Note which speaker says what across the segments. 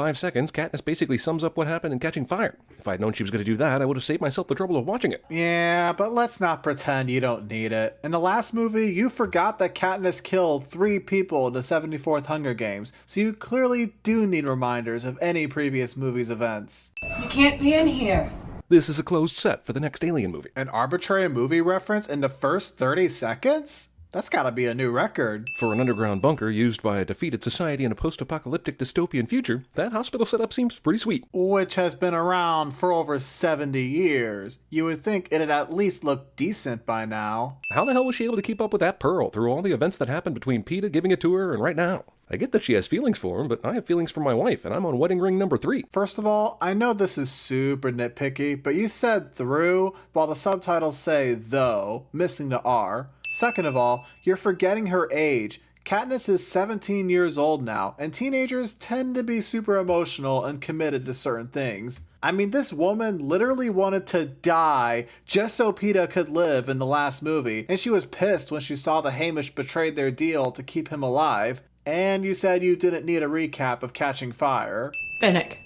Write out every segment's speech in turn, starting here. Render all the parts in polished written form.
Speaker 1: 5 seconds, Katniss basically sums up what happened in Catching Fire. If I had known she was going to do that, I would have saved myself the trouble of watching it.
Speaker 2: Yeah, but let's not pretend you don't need it. In the last movie, you forgot that Katniss killed 3 people in the 74th Hunger Games, so you clearly do need reminders of any previous movie's events.
Speaker 3: You can't be in here.
Speaker 1: This is a closed set for the next Alien movie.
Speaker 2: An arbitrary movie reference in the first 30 seconds? That's gotta be a new record.
Speaker 1: For an underground bunker used by a defeated society in a post-apocalyptic dystopian future, that hospital setup seems pretty sweet.
Speaker 2: Which has been around for over 70 years. You would think it'd at least look decent by now.
Speaker 1: How the hell was she able to keep up with that Pearl through all the events that happened between Peeta giving it to her and right now? I get that she has feelings for him, but I have feelings for my wife, and I'm on wedding ring number 3.
Speaker 2: First of all, I know this is super nitpicky, but you said through, while the subtitles say though, missing the R. Second of all, you're forgetting her age. Katniss is 17 years old now, and teenagers tend to be super emotional and committed to certain things. I mean, this woman literally wanted to die just so Peeta could live in the last movie, and she was pissed when she saw that Hamish betrayed their deal to keep him alive. And you said you didn't need a recap of Catching Fire.
Speaker 3: Fennec.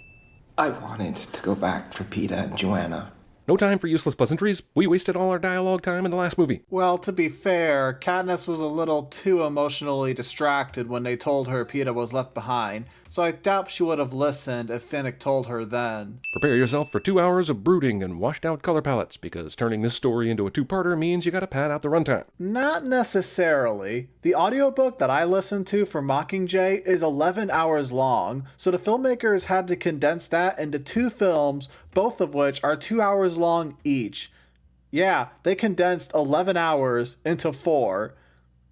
Speaker 4: I wanted to go back for Peeta and Joanna.
Speaker 1: No time for useless pleasantries. We wasted all our dialogue time in the last movie.
Speaker 2: Well, to be fair, Katniss was a little too emotionally distracted when they told her Peeta was left behind, so I doubt she would have listened if Fennec told her then.
Speaker 1: Prepare yourself for 2 hours of brooding and washed out color palettes, because turning this story into a 2-parter means you gotta pad out the runtime.
Speaker 2: Not necessarily. The audiobook that I listened to for Mockingjay is 11 hours long, so the filmmakers had to condense that into 2 films, both of which are 2 hours long each. Yeah, they condensed 11 hours into 4.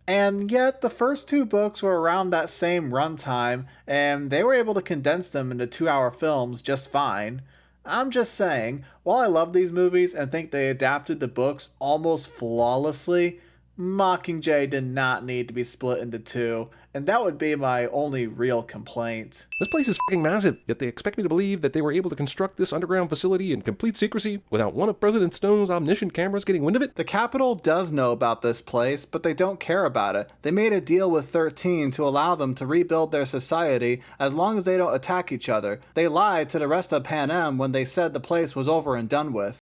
Speaker 2: And yet, the first 2 books were around that same runtime, and they were able to condense them into 2-hour films just fine. I'm just saying, while I love these movies and think they adapted the books almost flawlessly, Mockingjay did not need to be split into 2, and that would be my only real complaint.
Speaker 1: This place is fucking massive, yet they expect me to believe that they were able to construct this underground facility in complete secrecy without one of President Stone's omniscient cameras getting wind of it?
Speaker 2: The Capitol does know about this place, but they don't care about it. They made a deal with 13 to allow them to rebuild their society as long as they don't attack each other. They lied to the rest of Pan Am when they said the place was over and done with.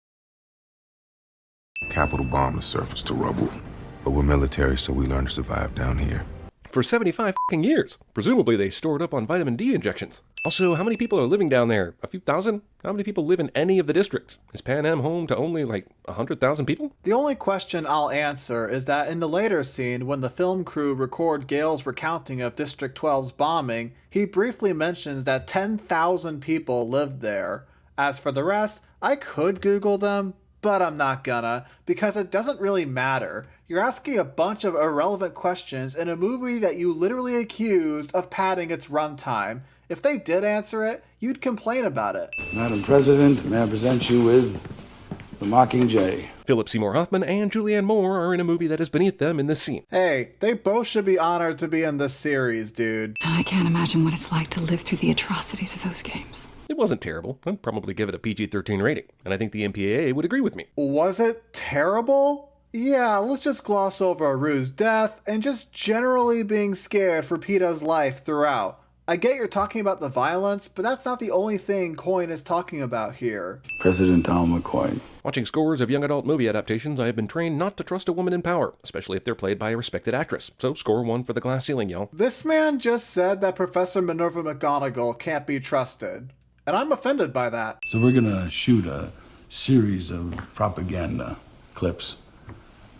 Speaker 5: Capitol bombed the surface to rubble. But we're military, so we learn to survive down here.
Speaker 1: For 75 fucking years. Presumably they stored up on vitamin D injections. Also, how many people are living down there? A few thousand? How many people live in any of the districts? Is Pan Am home to only, 100,000 people?
Speaker 2: The only question I'll answer is that in the later scene, when the film crew record Gale's recounting of District 12's bombing, he briefly mentions that 10,000 people lived there. As for the rest, I could Google them, but I'm not gonna, because it doesn't really matter. You're asking a bunch of irrelevant questions in a movie that you literally accused of padding its runtime. If they did answer it, you'd complain about it.
Speaker 6: Madam President, may I present you with the Mockingjay.
Speaker 1: Philip Seymour Hoffman and Julianne Moore are in a movie that is beneath them in this scene.
Speaker 2: Hey, they both should be honored to be in this series, dude.
Speaker 3: I can't imagine what it's like to live through the atrocities of those games.
Speaker 1: It wasn't terrible. I'd probably give it a PG-13 rating, and I think the MPAA would agree with me.
Speaker 2: Was it terrible? Yeah, let's just gloss over Rue's death and just generally being scared for Peeta's life throughout. I get you're talking about the violence, but that's not the only thing Coyne is talking about here.
Speaker 6: President Alma Coyne.
Speaker 1: Watching scores of young adult movie adaptations, I have been trained not to trust a woman in power, especially if they're played by a respected actress. So score 1 for the glass ceiling, y'all.
Speaker 2: This man just said that Professor Minerva McGonagall can't be trusted. And I'm offended by that.
Speaker 6: So we're gonna shoot a series of propaganda clips.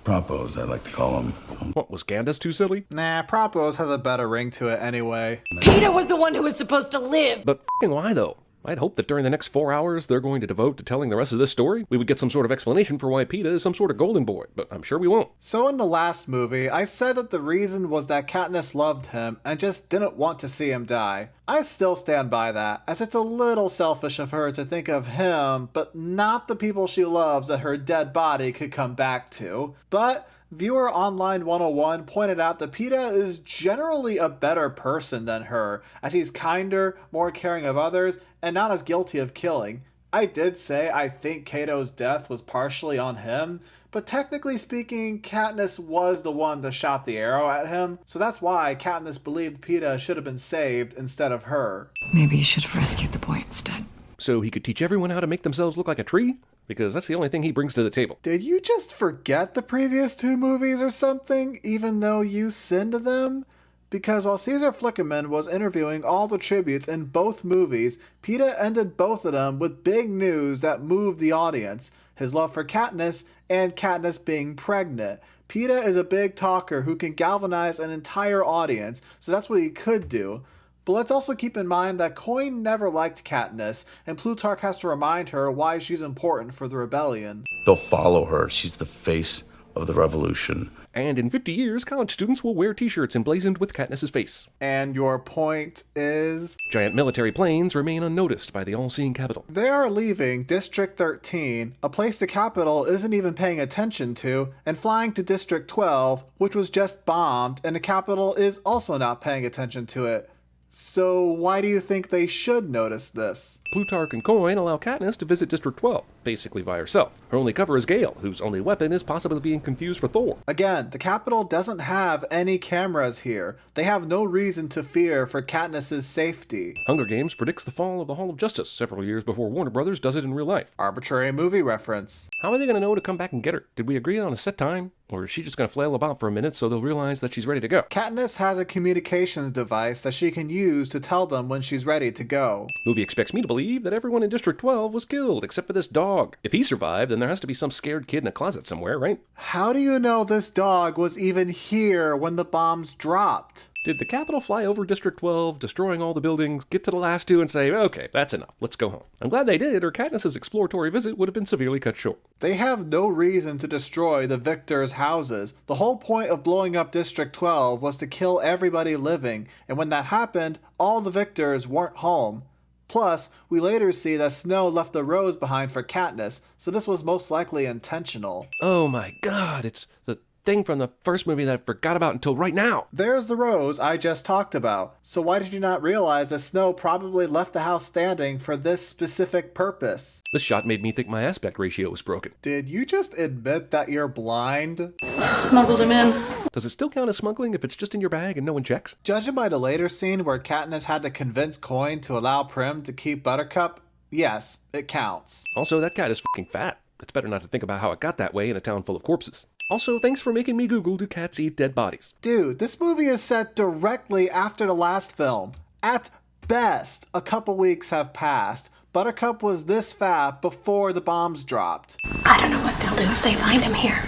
Speaker 6: Propos, I like to call them.
Speaker 1: What, was Candace too silly?
Speaker 2: Nah, Propos has a better ring to it anyway.
Speaker 3: Peeta was the one who was supposed to live!
Speaker 1: But f***ing why, though? I'd hoped that during the next 4 hours they're going to devote to telling the rest of this story. We would get some sort of explanation for why Peeta is some sort of golden boy, but I'm sure we won't.
Speaker 2: So in the last movie, I said that the reason was that Katniss loved him and just didn't want to see him die. I still stand by that, as it's a little selfish of her to think of him, but not the people she loves that her dead body could come back to. But Viewer Online 101 pointed out that Peeta is generally a better person than her, as he's kinder, more caring of others, and not as guilty of killing. I did say I think Cato's death was partially on him, but technically speaking, Katniss was the one that shot the arrow at him, so that's why Katniss believed Peeta should have been saved instead of her.
Speaker 3: Maybe you should have rescued the boy instead.
Speaker 1: So he could teach everyone how to make themselves look like a tree? Because that's the only thing he brings to the table.
Speaker 2: Did you just forget the previous 2 movies or something, even though you sinned them? Because while Caesar Flickerman was interviewing all the tributes in both movies, Peeta ended both of them with big news that moved the audience. His love for Katniss and Katniss being pregnant. Peeta is a big talker who can galvanize an entire audience, so that's what he could do. But let's also keep in mind that Coin never liked Katniss, and Plutarch has to remind her why she's important for the rebellion.
Speaker 6: They'll follow her. She's the face of the revolution.
Speaker 1: And in 50 years, college students will wear t-shirts emblazoned with Katniss's face.
Speaker 2: And your point is?
Speaker 1: Giant military planes remain unnoticed by the all-seeing Capitol.
Speaker 2: They are leaving District 13, a place the Capitol isn't even paying attention to, and flying to District 12, which was just bombed, and the Capitol is also not paying attention to it. So why do you think they should notice this?
Speaker 1: Plutarch and Coin allow Katniss to visit District 12, basically by herself. Her only cover is Gale, whose only weapon is possibly being confused for Thor.
Speaker 2: Again, the Capitol doesn't have any cameras here. They have no reason to fear for Katniss's safety.
Speaker 1: Hunger Games predicts the fall of the Hall of Justice several years before Warner Brothers does it in real life.
Speaker 2: Arbitrary movie reference.
Speaker 1: How are they going to know to come back and get her? Did we agree on a set time? Or is she just going to flail about for a minute so they'll realize that she's ready to go?
Speaker 2: Katniss has a communications device that she can use to tell them when she's ready to go.
Speaker 1: Movie expects me to believe that everyone in District 12 was killed, except for this dog. If he survived, then there has to be some scared kid in a closet somewhere, right?
Speaker 2: How do you know this dog was even here when the bombs dropped?
Speaker 1: Did the Capitol fly over District 12, destroying all the buildings, get to the last 2 and say, okay, that's enough, let's go home? I'm glad they did, or Katniss's exploratory visit would have been severely cut short.
Speaker 2: They have no reason to destroy the victors' houses. The whole point of blowing up District 12 was to kill everybody living, and when that happened, all the victors weren't home. Plus, we later see that Snow left the rose behind for Katniss, so this was most likely intentional.
Speaker 1: Oh my god, it's the thing from the first movie that I forgot about until right now.
Speaker 2: There's the rose I just talked about. So why did you not realize that Snow probably left the house standing for this specific purpose?
Speaker 1: This shot made me think my aspect ratio was broken.
Speaker 2: Did you just admit that you're blind?
Speaker 3: Smuggled him in.
Speaker 1: Does it still count as smuggling if it's just in your bag and no one checks?
Speaker 2: Judging by the later scene where Katniss had to convince Coin to allow Prim to keep Buttercup, yes, it counts.
Speaker 1: Also, that cat is fucking fat. It's better not to think about how it got that way in a town full of corpses. Also, thanks for making me Google, do cats eat dead bodies?
Speaker 2: Dude, this movie is set directly after the last film. At best, a couple weeks have passed. Buttercup was this fat before the bombs dropped.
Speaker 7: I don't know what they'll do if they find him here.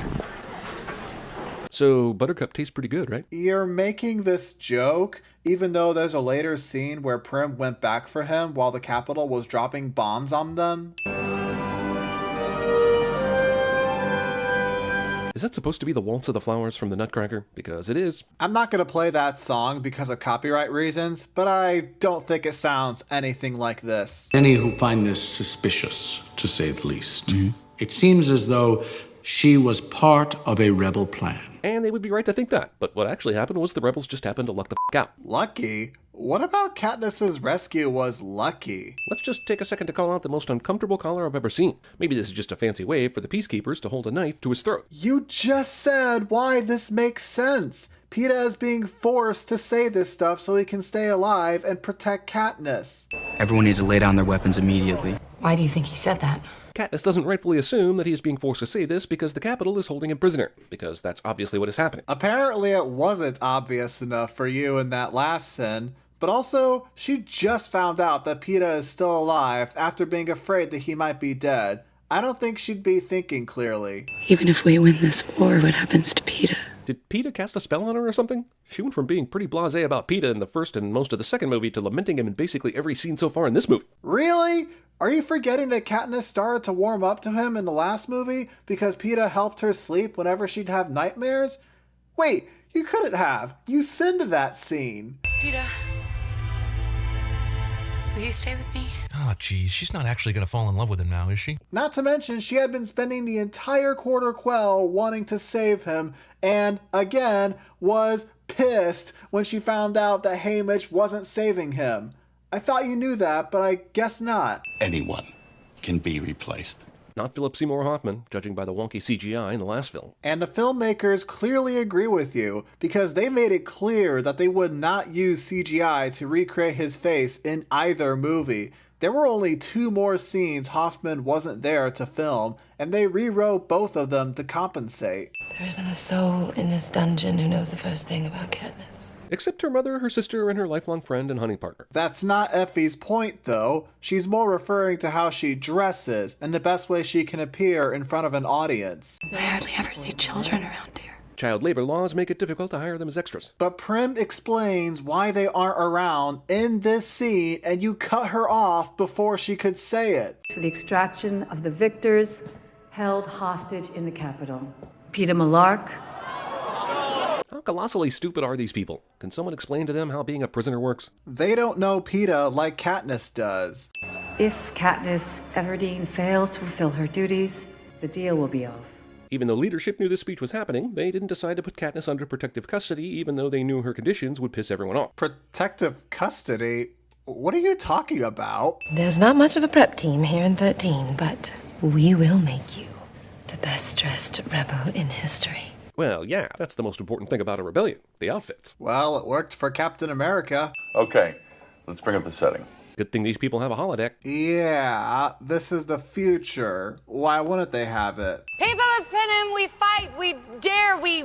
Speaker 1: So, Buttercup tastes pretty good, right?
Speaker 2: You're making this joke, even though there's a later scene where Prim went back for him while the Capitol was dropping bombs on them.
Speaker 1: Is that supposed to be the Waltz of the Flowers from the Nutcracker? Because it is.
Speaker 2: I'm not going to play that song because of copyright reasons, but I don't think it sounds anything like this.
Speaker 8: Many who find this suspicious, to say the least. It seems as though she was part of a rebel plan.
Speaker 1: And they would be right to think that. But what actually happened was the rebels just happened to luck the out.
Speaker 2: Lucky? What about Katniss's rescue was lucky?
Speaker 1: Let's just take a second to call out the most uncomfortable collar I've ever seen. Maybe this is just a fancy way for the peacekeepers to hold a knife to his throat.
Speaker 2: You just said why this makes sense. Peeta is being forced to say this stuff so he can stay alive and protect Katniss.
Speaker 9: Everyone needs to lay down their weapons immediately.
Speaker 3: Why do you think he said that?
Speaker 1: Katniss doesn't rightfully assume that he is being forced to say this because the Capitol is holding him prisoner, because that's obviously what is happening.
Speaker 2: Apparently it wasn't obvious enough for you in that last sin, but also, she just found out that Peeta is still alive after being afraid that he might be dead. I don't think she'd be thinking clearly.
Speaker 7: Even if we win this war, what happens to Peeta?
Speaker 1: Did Peeta cast a spell on her or something? She went from being pretty blasé about Peeta in the first and most of the second movie to lamenting him in basically every scene so far in this movie.
Speaker 2: Really? Are you forgetting that Katniss started to warm up to him in the last movie because Peeta helped her sleep whenever she'd have nightmares? Wait, you couldn't have. You sinned that scene.
Speaker 10: Peeta, will you stay with me?
Speaker 11: Oh, geez, she's not actually going to fall in love with him now, is she?
Speaker 2: Not to mention, she had been spending the entire quarter quell wanting to save him, and, again, was pissed when she found out that Haymitch wasn't saving him. I thought you knew that, but I guess not.
Speaker 6: Anyone can be replaced.
Speaker 1: Not Philip Seymour Hoffman, judging by the wonky CGI in the last film.
Speaker 2: And the filmmakers clearly agree with you, because they made it clear that they would not use CGI to recreate his face in either movie. There were only 2 more scenes Hoffman wasn't there to film, and they rewrote both of them to compensate.
Speaker 7: There isn't a soul in this dungeon who knows the first thing about Katniss.
Speaker 1: Except her mother, her sister, and her lifelong friend and hunting partner.
Speaker 2: That's not Effie's point, though. She's more referring to how she dresses and the best way she can appear in front of an audience.
Speaker 7: I hardly ever see children around here.
Speaker 1: Child labor laws make it difficult to hire them as extras.
Speaker 2: But Prim explains why they aren't around in this scene, and you cut her off before she could say it.
Speaker 10: For the extraction of the victors held hostage in the capital. Peter Malark.
Speaker 1: How colossally stupid are these people? Can someone explain to them how being a prisoner works?
Speaker 2: They don't know PETA like Katniss does.
Speaker 10: If Katniss Everdeen fails to fulfill her duties, the deal will be off.
Speaker 1: Even though leadership knew this speech was happening, they didn't decide to put Katniss under protective custody, even though they knew her conditions would piss everyone off.
Speaker 2: Protective custody? What are you talking about?
Speaker 7: There's not much of a prep team here in 13, but we will make you the best-dressed rebel in history.
Speaker 1: Well, yeah, that's the most important thing about a rebellion, the outfits.
Speaker 2: Well, it worked for Captain America.
Speaker 12: Okay, let's bring up the setting.
Speaker 1: Good thing these people have a holodeck.
Speaker 2: Yeah, this is the future. Why wouldn't they have it?
Speaker 13: People of Panem, we fight, we dare, we...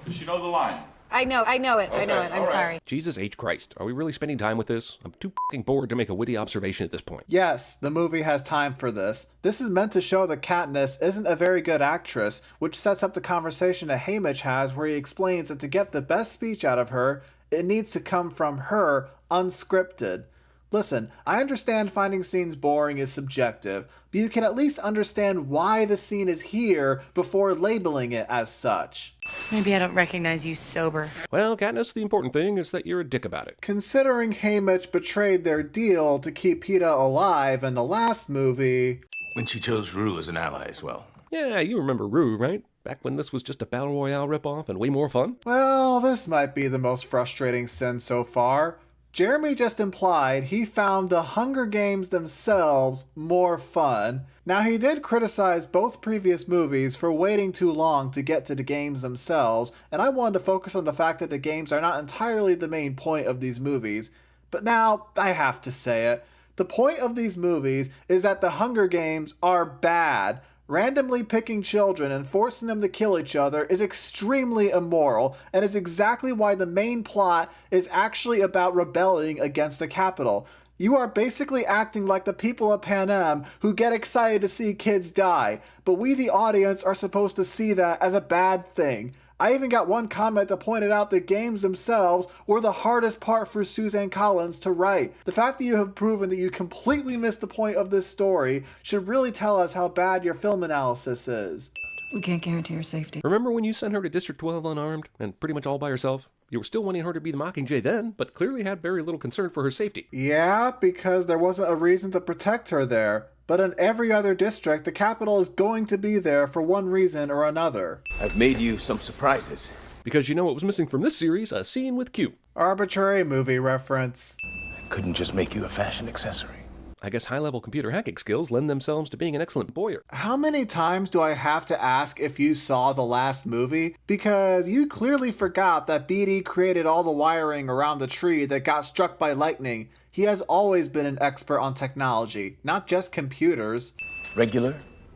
Speaker 12: Does she know the line?
Speaker 13: I know it, I'm sorry.
Speaker 1: Jesus H. Christ, are we really spending time with this? I'm too f***ing bored to make a witty observation at this point.
Speaker 2: Yes, the movie has time for this. This is meant to show that Katniss isn't a very good actress, which sets up the conversation that Haymitch has where he explains that to get the best speech out of her, it needs to come from her, unscripted. Listen, I understand finding scenes boring is subjective, but you can at least understand why the scene is here before labeling it as such.
Speaker 14: Maybe I don't recognize you sober.
Speaker 1: Well, Katniss, the important thing is that you're a dick about it.
Speaker 2: Considering Haymitch betrayed their deal to keep PETA alive in the last movie...
Speaker 15: When she chose Rue as an ally as well.
Speaker 1: Yeah, you remember Rue, right? Back when this was just a Battle Royale ripoff and way more fun?
Speaker 2: Well, this might be the most frustrating sin so far. Jeremy just implied he found the Hunger Games themselves more fun. Now, he did criticize both previous movies for waiting too long to get to the games themselves, and I wanted to focus on the fact that the games are not entirely the main point of these movies. But now, I have to say it. The point of these movies is that the Hunger Games are bad. Randomly picking children and forcing them to kill each other is extremely immoral, and is exactly why the main plot is actually about rebelling against the Capitol. You are basically acting like the people of Panem who get excited to see kids die, but we the audience are supposed to see that as a bad thing. I even got one comment that pointed out the games themselves were the hardest part for Suzanne Collins to write. The fact that you have proven that you completely missed the point of this story should really tell us how bad your film analysis is.
Speaker 14: We can't guarantee her safety.
Speaker 1: Remember when you sent her to District 12 unarmed and pretty much all by herself? You were still wanting her to be the Mockingjay then, but clearly had very little concern for her safety.
Speaker 2: Yeah, because there wasn't a reason to protect her there. But in every other district, the Capitol is going to be there for one reason or another.
Speaker 15: I've made you some surprises.
Speaker 1: Because you know what was missing from this series? A scene with Q.
Speaker 2: Arbitrary movie reference.
Speaker 15: I couldn't just make you a fashion accessory.
Speaker 1: I guess high-level computer hacking skills lend themselves to being an excellent boyer.
Speaker 2: How many times do I have to ask if you saw the last movie? Because you clearly forgot that BD created all the wiring around the tree that got struck by lightning. He has always been an expert on technology, not just computers.
Speaker 15: Regular,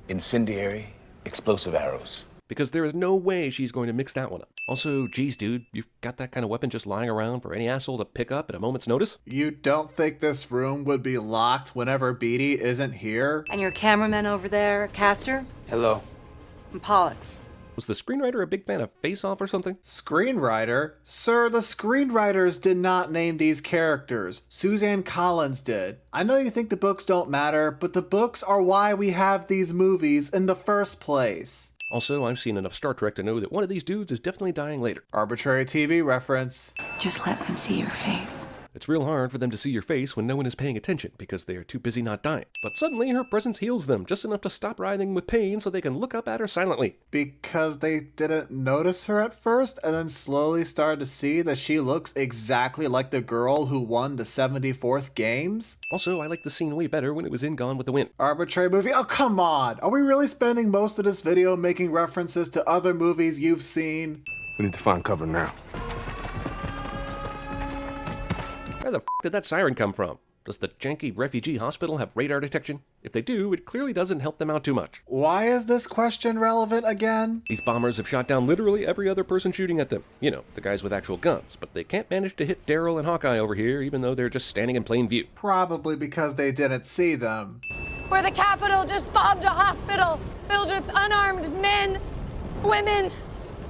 Speaker 15: incendiary, explosive arrows.
Speaker 1: Because there is no way she's going to mix that one up. Also, geez, dude, you've got that kind of weapon just lying around for any asshole to pick up at a moment's notice?
Speaker 2: You don't think this room would be locked whenever Beatty isn't here?
Speaker 10: And your cameraman over there, Castor?
Speaker 15: Hello.
Speaker 10: And Pollux.
Speaker 1: Was the screenwriter a big fan of Face Off or something?
Speaker 2: Screenwriter? Sir, the screenwriters did not name these characters. Suzanne Collins did. I know you think the books don't matter, but the books are why we have these movies in the first place.
Speaker 1: Also, I've seen enough Star Trek to know that one of these dudes is definitely dying later.
Speaker 2: Arbitrary TV reference.
Speaker 3: Just let them see your face.
Speaker 1: It's real hard for them to see your face when no one is paying attention because they are too busy not dying. But suddenly her presence heals them just enough to stop writhing with pain so they can look up at her silently.
Speaker 2: Because they didn't notice her at first and then slowly started to see that she looks exactly like the girl who won the 74th games?
Speaker 1: Also, I like the scene way better when it was in Gone with the Wind.
Speaker 2: Arbitrary movie? Oh, come on! Are we really spending most of this video making references to other movies you've seen?
Speaker 5: We need to find cover now.
Speaker 1: Where the f did that siren come from? Does the janky refugee hospital have radar detection? If they do, it clearly doesn't help them out too much.
Speaker 2: Why is this question relevant again?
Speaker 1: These bombers have shot down literally every other person shooting at them. You know, the guys with actual guns. But they can't manage to hit Daryl and Hawkeye over here, even though they're just standing in plain view.
Speaker 2: Probably because they didn't see them.
Speaker 13: Where the Capitol just bombed a hospital filled with unarmed men, women,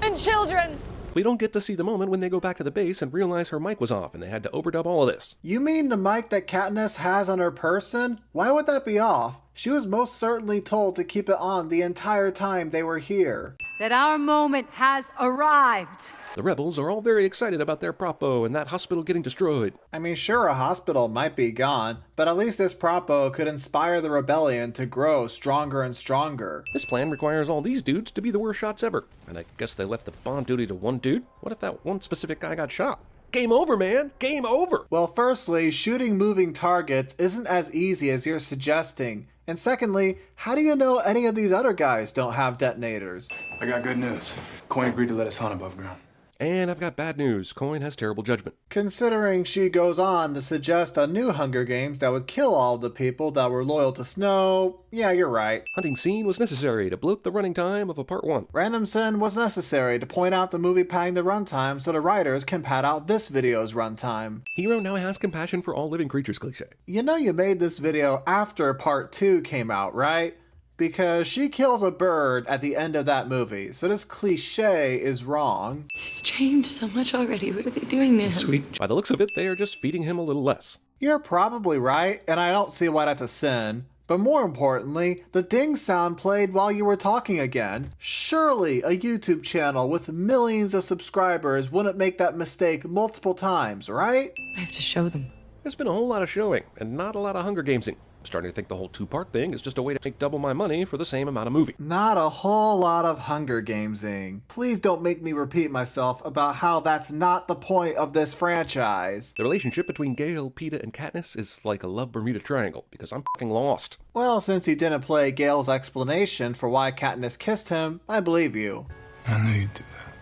Speaker 13: and children.
Speaker 1: We don't get to see the moment when they go back to the base and realize her mic was off and they had to overdub all of this.
Speaker 2: You mean the mic that Katniss has on her person? Why would that be off? She was most certainly told to keep it on the entire time they were here.
Speaker 10: That our moment has arrived.
Speaker 1: The rebels are all very excited about their propo and that hospital getting destroyed.
Speaker 2: I mean, sure, a hospital might be gone, but at least this propo could inspire the rebellion to grow stronger and stronger.
Speaker 1: This plan requires all these dudes to be the worst shots ever. And I guess they left the bomb duty to one dude? What if that one specific guy got shot? Game over, man! Game over!
Speaker 2: Well, firstly, shooting moving targets isn't as easy as you're suggesting. And secondly, how do you know any of these other guys don't have detonators?
Speaker 16: I got good news. Coin agreed to let us hunt above ground.
Speaker 1: And I've got bad news. Coin has terrible judgment.
Speaker 2: Considering she goes on to suggest a new Hunger Games that would kill all the people that were loyal to Snow, yeah, you're right.
Speaker 1: Hunting scene was necessary to bloat the running time of a part 1.
Speaker 2: Random sin was necessary to point out the movie padding the runtime so the writers can pad out this video's runtime.
Speaker 1: Hero now has compassion for all living creatures cliché.
Speaker 2: You know you made this video after part 2 came out, right? Because she kills a bird at the end of that movie, so this cliche is wrong.
Speaker 7: He's changed so much already. What are they doing to him?
Speaker 1: Sweet. By the looks of it, they are just feeding him a little less.
Speaker 2: You're probably right, and I don't see why that's a sin. But more importantly, the ding sound played while you were talking again. Surely a YouTube channel with millions of subscribers wouldn't make that mistake multiple times, right?
Speaker 7: I have to show them.
Speaker 1: There's been a whole lot of showing, and not a lot of Hunger Gamesing. I'm starting to think the whole 2-part thing is just a way to make double my money for the same amount of movie.
Speaker 2: Not a whole lot of Hunger Gamesing. Please don't make me repeat myself about how that's not the point of this franchise.
Speaker 1: The relationship between Gale, Peeta, and Katniss is like a love Bermuda Triangle, because I'm fucking lost.
Speaker 2: Well, since you didn't play Gale's explanation for why Katniss kissed him, I believe you.
Speaker 16: I knew you'd do that.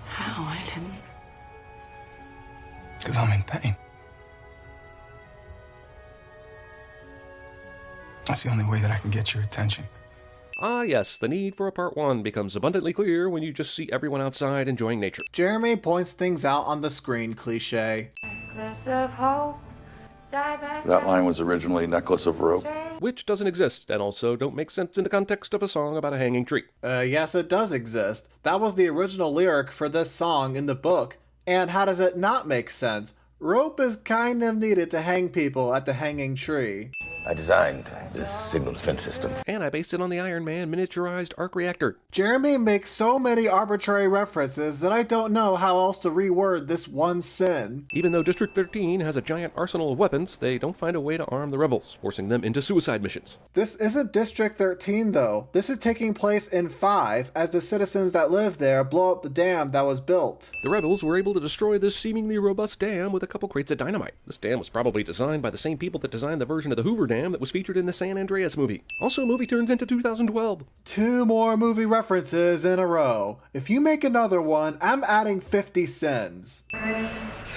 Speaker 7: How? I didn't.
Speaker 16: Because I'm in pain. That's the only way that I can get your attention.
Speaker 1: Ah yes, the need for a part 1 becomes abundantly clear when you just see everyone outside enjoying nature.
Speaker 2: Jeremy points things out on the screen, cliche.
Speaker 12: That line was originally Necklace of Rope.
Speaker 1: Which doesn't exist, and also don't make sense in the context of a song about a hanging tree.
Speaker 2: Yes, it does exist. That was the original lyric for this song in the book. And how does it not make sense? Rope is kind of needed to hang people at the hanging tree.
Speaker 15: I designed this signal defense system.
Speaker 1: And I based it on the Iron Man miniaturized arc reactor.
Speaker 2: Jeremy makes so many arbitrary references that I don't know how else to reword this one sin.
Speaker 1: Even though District 13 has a giant arsenal of weapons, they don't find a way to arm the rebels, forcing them into suicide missions.
Speaker 2: This isn't District 13 though. This is taking place in 5 as the citizens that live there blow up the dam that was built.
Speaker 1: The rebels were able to destroy this seemingly robust dam with a couple crates of dynamite. This dam was probably designed by the same people that designed the version of the Hoover Dam that was featured in the San Andreas movie. Also, movie turns into 2012.
Speaker 2: 2 more movie references in a row. If you make another one, I'm adding 50 sins.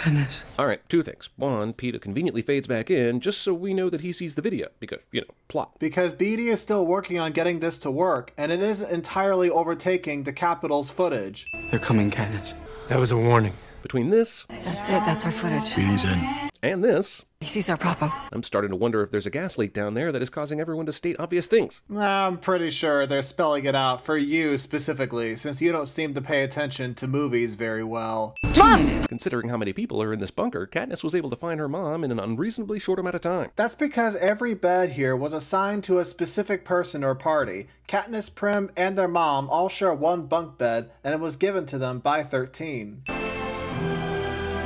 Speaker 16: Goodness.
Speaker 1: Alright, 2 things. 1, Peeta conveniently fades back in just so we know that he sees the video, because, you know, plot.
Speaker 2: Because Beatty is still working on getting this to work, and it isn't entirely overtaking the Capitol's footage.
Speaker 16: They're coming, Katniss.
Speaker 5: That was a warning.
Speaker 1: Between this...
Speaker 7: That's it. That's our footage.
Speaker 16: Beatty's in.
Speaker 1: And this...
Speaker 7: He sees our propo.
Speaker 1: I'm starting to wonder if there's a gas leak down there that is causing everyone to state obvious things.
Speaker 2: I'm pretty sure they're spelling it out for you specifically, since you don't seem to pay attention to movies very well.
Speaker 1: Mom! Considering how many people are in this bunker, Katniss was able to find her mom in an unreasonably short amount of time.
Speaker 2: That's because every bed here was assigned to a specific person or party. Katniss, Prim, and their mom all share one bunk bed, and it was given to them by 13.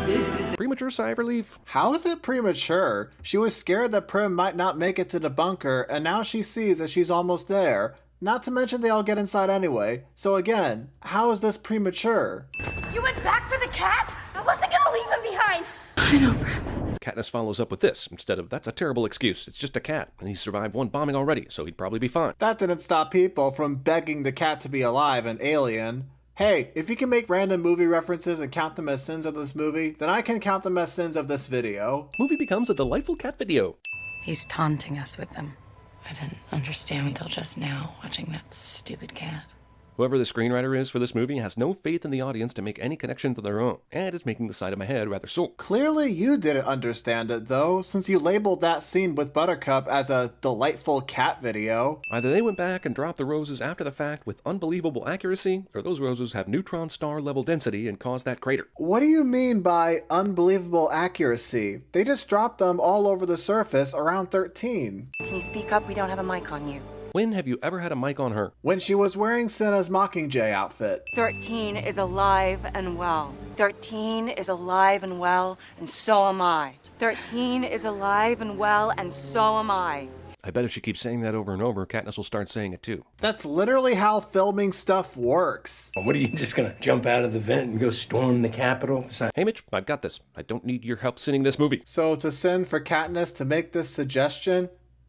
Speaker 10: This is
Speaker 1: Premature sigh of relief.
Speaker 2: How is it premature? She was scared that Prim might not make it to the bunker, and now she sees that she's almost there. Not to mention they all get inside anyway. So again, how is this premature?
Speaker 13: You went back for the cat? I wasn't gonna leave him behind.
Speaker 3: I know, Prim.
Speaker 1: Katniss follows up with this instead of, "That's a terrible excuse. It's just a cat, and he's survived one bombing already, so he'd probably be fine."
Speaker 2: That didn't stop people from begging the cat to be alive and alien. Hey, if you can make random movie references and count them as sins of this movie, then I can count them as sins of this video.
Speaker 1: Movie becomes a delightful cat video.
Speaker 14: He's taunting us with them.
Speaker 7: I didn't understand until just now, watching that stupid cat.
Speaker 1: Whoever the screenwriter is for this movie has no faith in the audience to make any connections of their own, and is making the side of my head rather sore.
Speaker 2: Clearly you didn't understand it though, since you labeled that scene with Buttercup as a delightful cat video.
Speaker 1: Either they went back and dropped the roses after the fact with unbelievable accuracy, or those roses have neutron star level density and caused that crater.
Speaker 2: What do you mean by unbelievable accuracy? They just dropped them all over the surface around 13.
Speaker 14: Can you speak up? We don't have a mic on you.
Speaker 1: When have you ever had a mic on her?
Speaker 2: When she was wearing Cinna's Mockingjay outfit.
Speaker 14: 13 is alive and well. 13 is alive and well, and so am I. 13 is alive and well, and so am I.
Speaker 1: I bet if she keeps saying that over and over, Katniss will start saying it too.
Speaker 2: That's literally how filming stuff works.
Speaker 17: What are you just gonna jump out of the vent and go storm the Capitol?
Speaker 1: Hey Mitch, I've got this. I don't need your help sinning this movie.
Speaker 2: So to sin for Katniss to make this suggestion?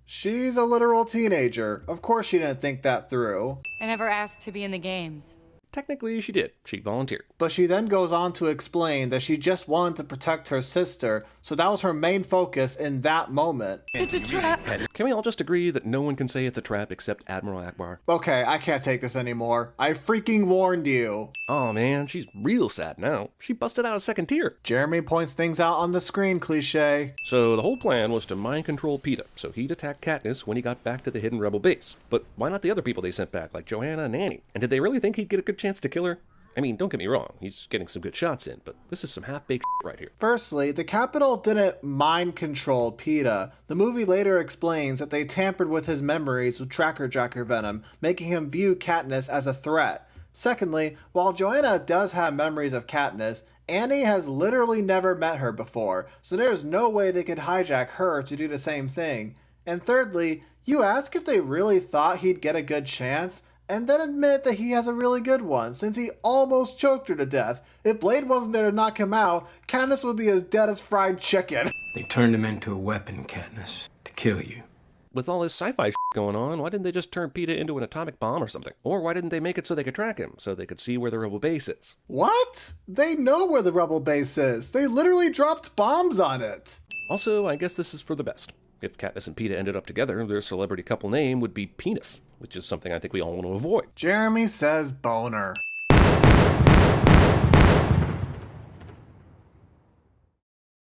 Speaker 2: She's a literal teenager. Of course she didn't think that through.
Speaker 14: I never asked to be in the games.
Speaker 1: Technically, she did. She volunteered.
Speaker 2: But she then goes on to explain that she just wanted to protect her sister, so that was her main focus in that moment.
Speaker 14: It's a trap!
Speaker 1: Can we all just agree that no one can say it's a trap except Admiral Akbar?
Speaker 2: Okay, I can't take this anymore. I freaking warned you.
Speaker 1: Oh man, she's real sad now. She busted out a second tier.
Speaker 2: Jeremy points things out on the screen, cliche.
Speaker 1: So the whole plan was to mind control Peeta, so he'd attack Katniss when he got back to the hidden rebel base. But why not the other people they sent back, like Johanna and Annie? And did they really think he'd get a good chance to kill her? I mean, don't get me wrong, he's getting some good shots in, but this is some half-baked right here.
Speaker 2: Firstly, the Capitol didn't mind control Peeta. The movie later explains that they tampered with his memories with Tracker Jacker venom, making him view Katniss as a threat. Secondly, while Joanna does have memories of Katniss, Annie has literally never met her before, so there's no way they could hijack her to do the same thing. And thirdly, you ask if they really thought he'd get a good chance, and then admit that he has a really good one, since he almost choked her to death. If Blade wasn't there to knock him out, Katniss would be as dead as fried chicken.
Speaker 17: They turned him into a weapon, Katniss, to kill you.
Speaker 1: With all this sci-fi going on, why didn't they just turn Peeta into an atomic bomb or something? Or why didn't they make it so they could track him, so they could see where the rebel base is?
Speaker 2: What? They know where the rebel base is. They literally dropped bombs on it.
Speaker 1: Also, I guess this is for the best. If Katniss and Peeta ended up together, their celebrity couple name would be Penis, which is something I think we all want to avoid.
Speaker 2: Jeremy says boner.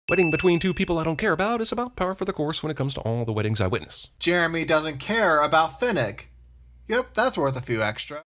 Speaker 1: Wedding between two people I don't care about is about par for the course when it comes to all the weddings I witness.
Speaker 2: Jeremy doesn't care about Finnick. Yep, that's worth a few extra.